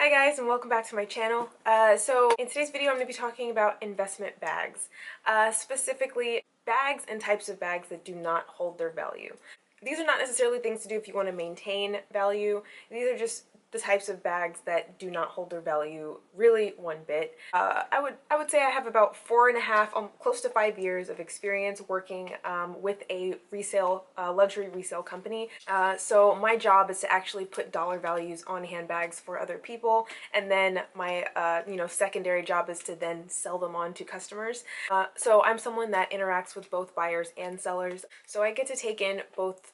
Hi guys, and welcome back to my channel. So in today's video I'm going to be talking about investment bags, specifically bags and types of bags that do not hold their value. These are not necessarily things to do if you want to maintain value. These are just the types of bags that do not hold their value really one bit. I would say I have about 4.5, close to 5 years of experience working with a resale, luxury resale company. So my job is to actually put dollar values on handbags for other people, and then my secondary job is to then sell them on to customers. So I'm someone that interacts with both buyers and sellers, so I get to take in both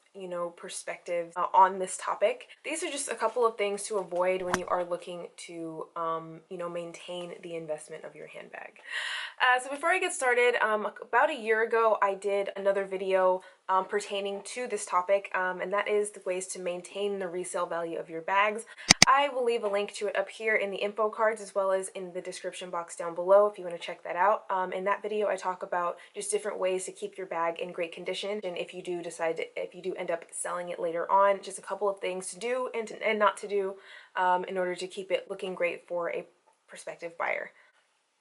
perspectives on this topic. These are just a couple of things to avoid when you are looking to maintain the investment of your handbag. So before I get started, about a year ago I did another video pertaining to this topic, and that is the ways to maintain the resale value of your bags. I will leave a link to it up here in the info cards as well as in the description box down below if you want to check that out. In that video I talk about just different ways to keep your bag in great condition, and if you do end up selling it later on, just a couple of things to do and not to do in order to keep it looking great for a prospective buyer.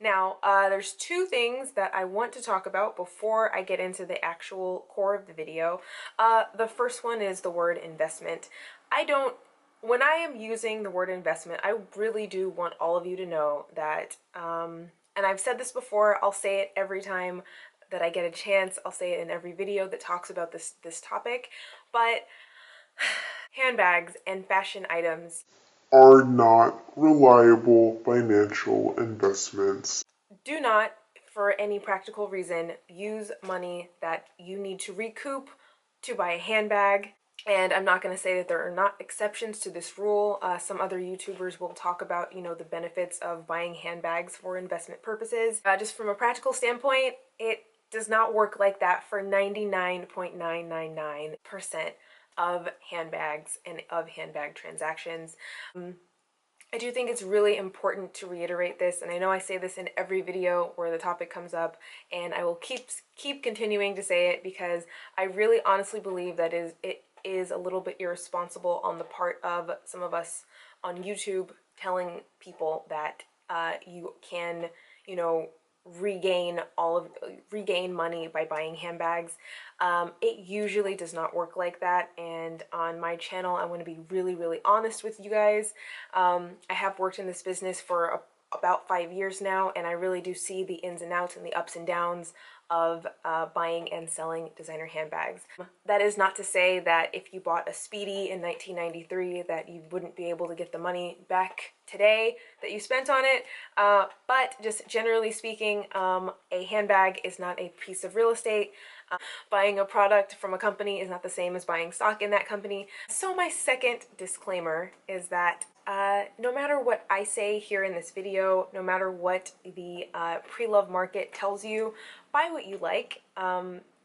Now, there's two things that I want to talk about before I get into the actual core of the video. The first one is the word investment. When I am using the word investment, I really do want all of you to know that, and I've said this before, I'll say it every time that I get a chance, I'll say it in every video that talks about this topic, but handbags and fashion items are not reliable financial investments. Do not, for any practical reason, use money that you need to recoup to buy a handbag. And I'm not going to say that there are not exceptions to this rule. Some other YouTubers will talk about, the benefits of buying handbags for investment purposes. Just from a practical standpoint, it does not work like that for 99.999% of handbags and of handbag transactions. I do think it's really important to reiterate this, and I know I say this in every video where the topic comes up, and I will keep continuing to say it because I really honestly believe that it is a little bit irresponsible on the part of some of us on YouTube telling people that you can, regain money by buying handbags. It usually does not work like that, and on my channel I'm going to be really honest with you guys. I have worked in this business for about 5 years now, and I really do see the ins and outs and the ups and downs of buying and selling designer handbags. That is not to say that if you bought a Speedy in 1993 that you wouldn't be able to get the money back today that you spent on it, but just generally speaking, a handbag is not a piece of real estate. Buying a product from a company is not the same as buying stock in that company. So my second disclaimer is that no matter what I say here in this video, no matter what the pre-loved market tells you, buy what you like.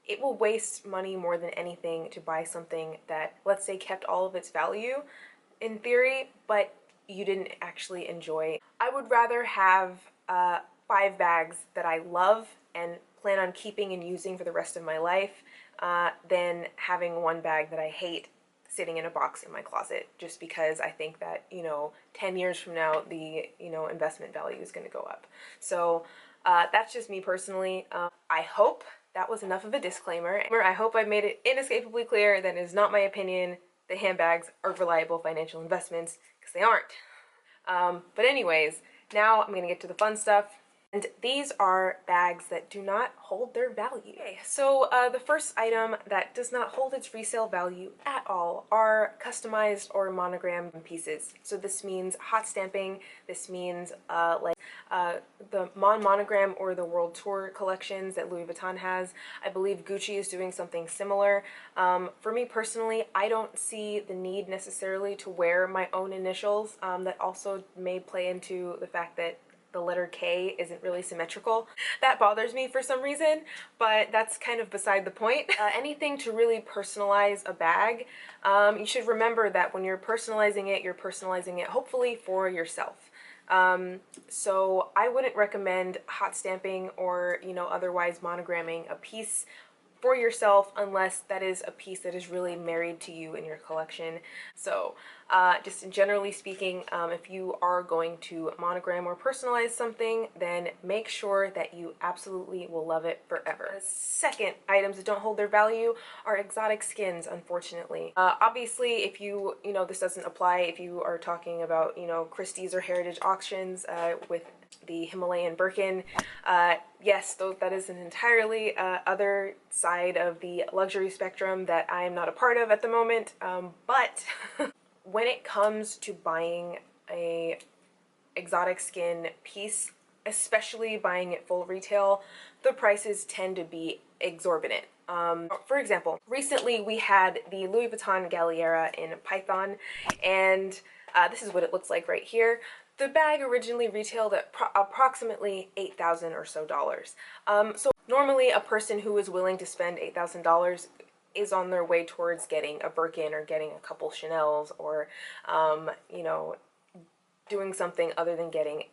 It will waste money more than anything to buy something that, let's say, kept all of its value in theory, but you didn't actually enjoy. I would rather have 5 bags that I love and plan on keeping and using for the rest of my life than having one bag that I hate sitting in a box in my closet, just because I think that 10 years from now the investment value is going to go up. So that's just me personally. I hope that was enough of a disclaimer. I hope I made it inescapably clear that it is not my opinion that handbags are reliable financial investments, because they aren't. But anyways, now I'm going to get to the fun stuff. And these are bags that do not hold their value. Okay, so the first item that does not hold its resale value at all are customized or monogram pieces. So this means hot stamping. This means the Monogram or the World Tour collections that Louis Vuitton has. I believe Gucci is doing something similar. For me personally, I don't see the need necessarily to wear my own initials. That also may play into the fact that the letter K isn't really symmetrical. That bothers me for some reason, but that's kind of beside the point. Anything to really personalize a bag, you should remember that when you're personalizing it hopefully for yourself. So I wouldn't recommend hot stamping or otherwise monogramming a piece for yourself unless that is a piece that is really married to you in your collection. So Just generally speaking, if you are going to monogram or personalize something, then make sure that you absolutely will love it forever. Second, items that don't hold their value are exotic skins, unfortunately. Obviously, if this doesn't apply if you are talking about, Christie's or Heritage auctions with the Himalayan Birkin. Yes, though that is an entirely other side of the luxury spectrum that I am not a part of at the moment. But when it comes to buying a exotic skin piece, especially buying it full retail, the prices tend to be exorbitant. For example, recently we had the Louis Vuitton Galliera in Python, and this is what it looks like right here. The bag originally retailed at approximately $8,000 or so. So normally a person who is willing to spend $8,000 is on their way towards getting a Birkin or getting a couple Chanels or, doing something other than getting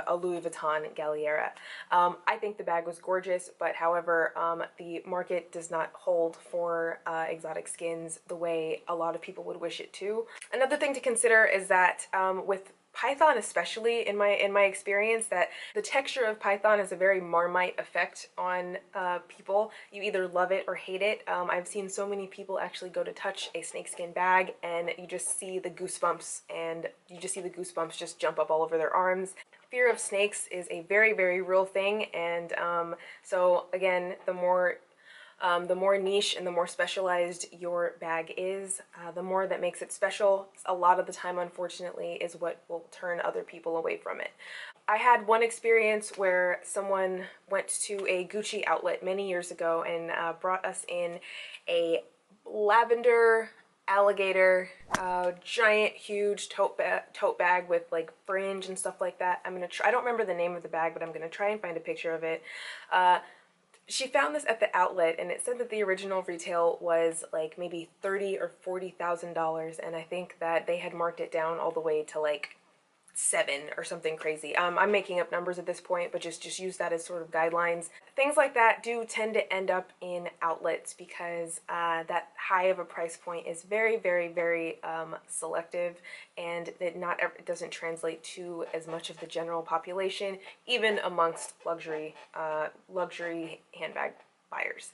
a Louis Vuitton Galliera. I think the bag was gorgeous, but however, the market does not hold for exotic skins the way a lot of people would wish it to. Another thing to consider is that with Python, especially in my experience, that the texture of Python has a very Marmite effect on people. You either love it or hate it. I've seen so many people actually go to touch a snakeskin bag and you just see the goosebumps just jump up all over their arms. Fear of snakes is a very, very real thing, and so again, the more niche and the more specialized your bag is, the more that makes it special. A lot of the time, unfortunately, is what will turn other people away from it. I had one experience where someone went to a Gucci outlet many years ago and brought us in a lavender alligator giant huge tote bag with like fringe and stuff like that. I don't remember the name of the bag, but I'm gonna try and find a picture of it. She found this at the outlet, and it said that the original retail was like maybe $30,000 or $40,000, and I think that they had marked it down all the way to like $7,000 or something crazy. I'm making up numbers at this point, but just use that as sort of guidelines. Things like that do tend to end up in outlets because that high of a price point is very, very, very selective, and it doesn't translate to as much of the general population, even amongst luxury handbag buyers.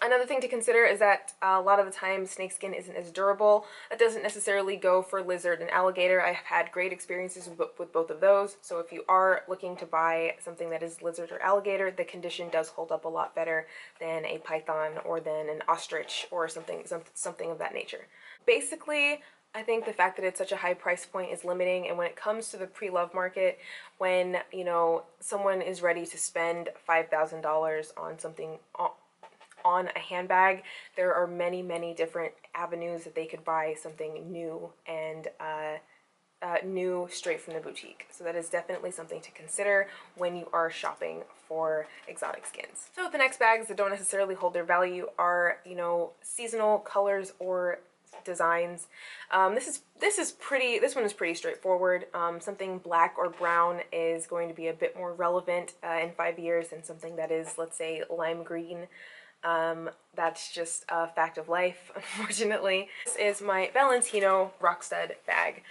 Another thing to consider is that a lot of the time snakeskin isn't as durable. That doesn't necessarily go for lizard and alligator. I have had great experiences with both of those. So if you are looking to buy something that is lizard or alligator, the condition does hold up a lot better than a python or than an ostrich or something of that nature. Basically, I think the fact that it's such a high price point is limiting, and when it comes to the pre-love market, when someone is ready to spend $5,000 on something on a handbag, there are many, many different avenues that they could buy something new and new straight from the boutique. So that is definitely something to consider when you are shopping for exotic skins. So the next bags that don't necessarily hold their value are, seasonal colors or designs. This one is pretty straightforward. Something black or brown is going to be a bit more relevant in 5 years than something that is, let's say, lime green. That's just a fact of life, unfortunately. This is my Valentino Rockstud bag.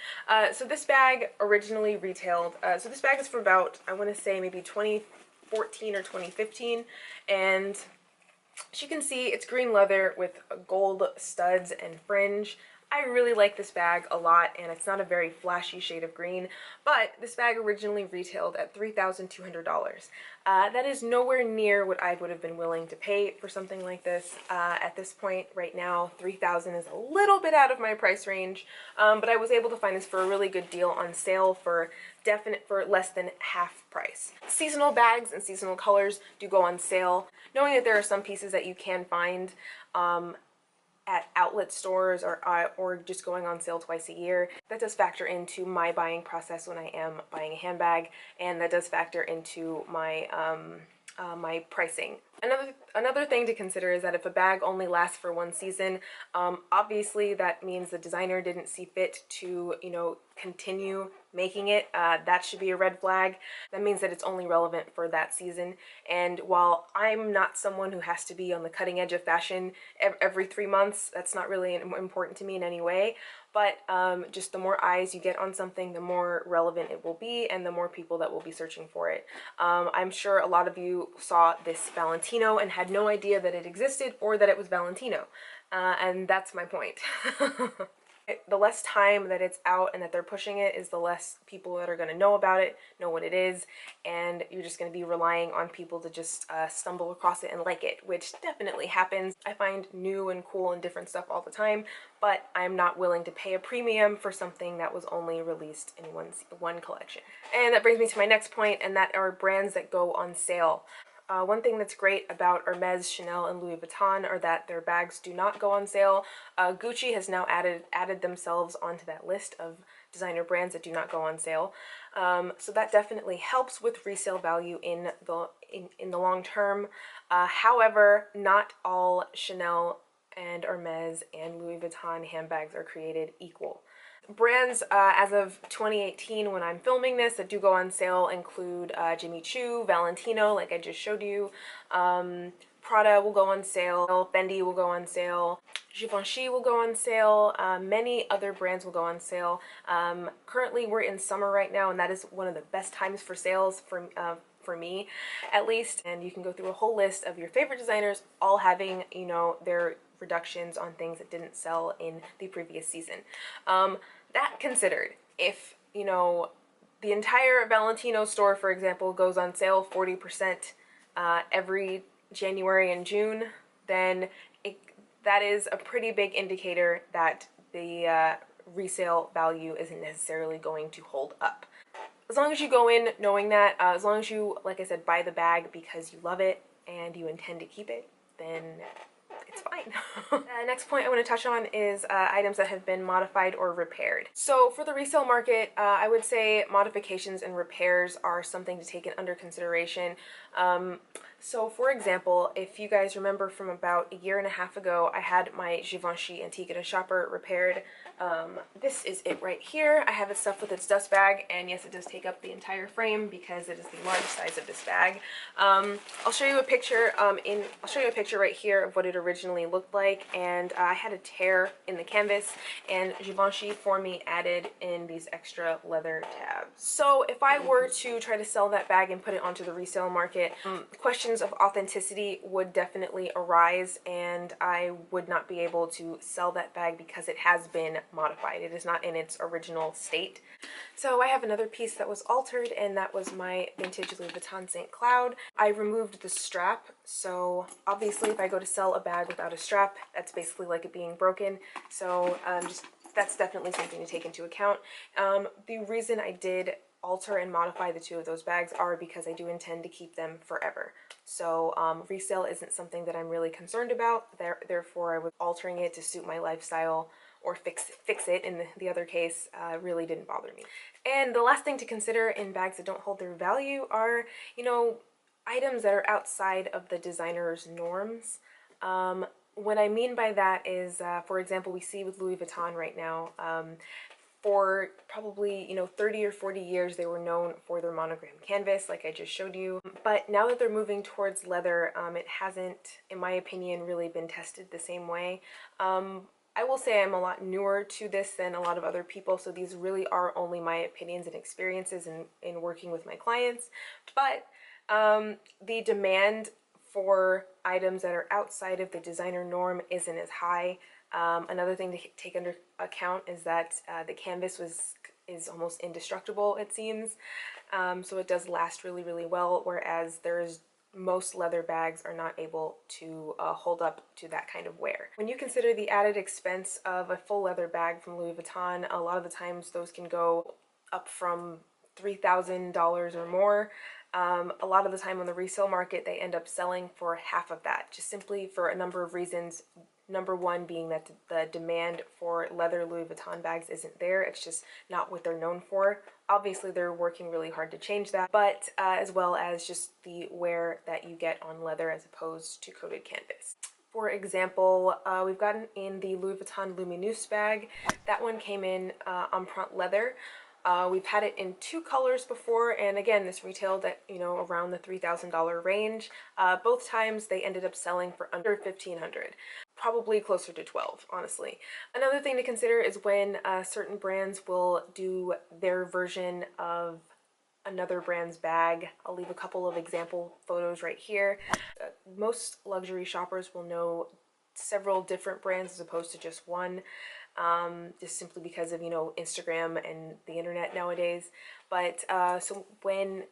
So this bag originally retailed, so this bag is for about, I want to say maybe 2014 or 2015, and as you can see, it's green leather with gold studs and fringe. I really like this bag a lot, and it's not a very flashy shade of green, but this bag originally retailed at $3,200. That is nowhere near what I would have been willing to pay for something like this. At this point, right now, $3,000 is a little bit out of my price range, but I was able to find this for a really good deal on sale for less than half price. Seasonal bags and seasonal colors do go on sale. Knowing that there are some pieces that you can find at outlet stores or just going on sale twice a year, that does factor into my buying process when I am buying a handbag, and that does factor into my my pricing. Another thing to consider is that if a bag only lasts for one season, obviously that means the designer didn't see fit to, continue making it. That should be a red flag. That means that it's only relevant for that season. And while I'm not someone who has to be on the cutting edge of fashion every 3 months, that's not really important to me in any way. but just the more eyes you get on something, the more relevant it will be and the more people that will be searching for it. I'm sure a lot of you saw this Valentino and had no idea that it existed or that it was Valentino, and that's my point. The less time that it's out and that they're pushing it is the less people that are going to know about it, know what it is, and you're just going to be relying on people to just stumble across it and like it, which definitely happens. I find new and cool and different stuff all the time, but I'm not willing to pay a premium for something that was only released in one collection. And that brings me to my next point, and that are brands that go on sale. One thing that's great about Hermes, Chanel, and Louis Vuitton are that their bags do not go on sale. Gucci has now added themselves onto that list of designer brands that do not go on sale. So that definitely helps with resale value in the long term. However, not all Chanel and Hermes and Louis Vuitton handbags are created equal. Brands as of 2018 when I'm filming this that do go on sale include Jimmy Choo, Valentino, like I just showed you, Prada will go on sale, Fendi will go on sale, Givenchy will go on sale, many other brands will go on sale. Currently we're in summer right now, and that is one of the best times for sales for me at least, and you can go through a whole list of your favorite designers all having, you know, their reductions on things that didn't sell in the previous season. That considered, if, you know, the entire Valentino store, for example, goes on sale 40% every January and June, then that is a pretty big indicator that the resale value isn't necessarily going to hold up. As long as you go in knowing that, as long as you, like I said, buy the bag because you love it and you intend to keep it, then it's fine. Next point I want to touch on is items that have been modified or repaired. So for the resale market, I would say modifications and repairs are something to take under consideration. So for example, if you guys remember from about a year and a half ago, I had my Givenchy Antique and Shopper repaired. This is it right here. I have it stuffed with its dust bag, and yes, it does take up the entire frame because it is the large size of this bag. I'll show you a picture right here of what it originally looked like, and I had a tear in the canvas, and Givenchy for me added in these extra leather tabs. So if I were to try to sell that bag and put it onto the resale market, questions of authenticity would definitely arise, and I would not be able to sell that bag because it has been modified. It is not in its original state. So I have another piece that was altered, and that was my vintage Louis Vuitton St. Cloud. I removed the strap, so obviously if I go to sell a bag without a strap, that's basically like it being broken. So that's definitely something to take into account. The reason I did alter and modify the two of those bags are because I do intend to keep them forever. So resale isn't something that I'm really concerned about. Therefore, I was altering it to suit my lifestyle, or fix it in the other case, really didn't bother me. And the last thing to consider in bags that don't hold their value are, you know, items that are outside of the designer's norms. What I mean by that is, for example, we see with Louis Vuitton right now, for probably, you know, 30 or 40 years they were known for their monogram canvas, like I just showed you. But now that they're moving towards leather, it hasn't, in my opinion, really been tested the same way. I will say I'm a lot newer to this than a lot of other people, so these really are only my opinions and experiences in working with my clients. But the demand for items that are outside of the designer norm isn't as high. Another thing to take under account is that the canvas is almost indestructible, it seems. So it does last really, really well, whereas most leather bags are not able to hold up to that kind of wear. When you consider the added expense of a full leather bag from Louis Vuitton, a lot of the times those can go up from $3,000 or more. A lot of the time on the resale market, they end up selling for half of that, just simply for a number of reasons. Number one being that the demand for leather Louis Vuitton bags isn't there. It's just not what they're known for. Obviously, they're working really hard to change that, but as well as just the wear that you get on leather as opposed to coated canvas. For example, we've gotten in the Louis Vuitton Luminous bag. That one came in empreinte leather. We've had it in 2 colors before, and again, this retailed at, you know, around the $3,000 range. Both times they ended up selling for under 1,500, probably closer to 12, honestly. Another thing to consider is when certain brands will do their version of another brand's bag. I'll leave a couple of example photos right here. Most luxury shoppers will know several different brands as opposed to just one, just simply because of, you know, Instagram and the internet nowadays. But so when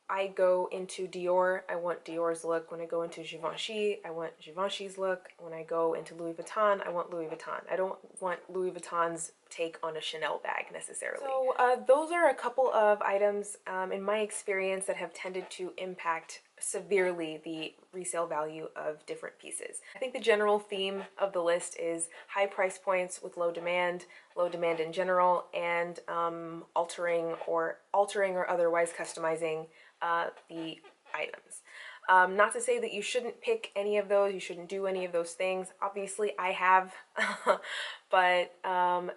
I go into Dior, I want Dior's look. When I go into Givenchy, I want Givenchy's look. When I go into Louis Vuitton, I want Louis Vuitton. I don't want Louis Vuitton's take on a Chanel bag necessarily. So those are a couple of items in my experience that have tended to impact severely the resale value of different pieces. I think the general theme of the list is high price points with low demand in general, and altering or otherwise customizing the items. Not to say that you shouldn't pick any of those, you shouldn't do any of those things. Obviously, I have, but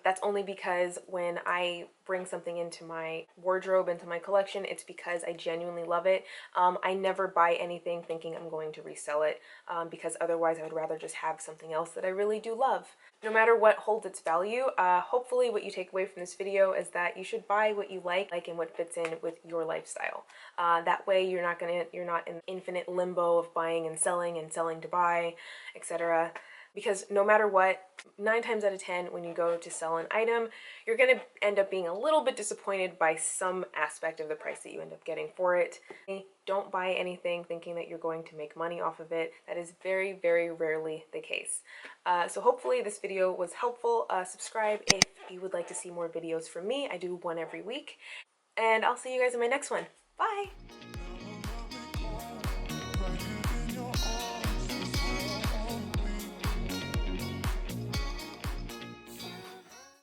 that's only because when I bring something into my wardrobe, into my collection, it's because I genuinely love it. I never buy anything thinking I'm going to resell it, because otherwise I would rather just have something else that I really do love. No matter what holds its value, hopefully what you take away from this video is that you should buy what you like and what fits in with your lifestyle. That way you're not in infinite limbo of buying and selling to buy, etc. Because no matter what, 9 times out of 10, when you go to sell an item, you're going to end up being a little bit disappointed by some aspect of the price that you end up getting for it. Don't buy anything thinking that you're going to make money off of it. That is very, very rarely the case. So hopefully this video was helpful. Subscribe if you would like to see more videos from me. I do one every week. And I'll see you guys in my next one. Bye!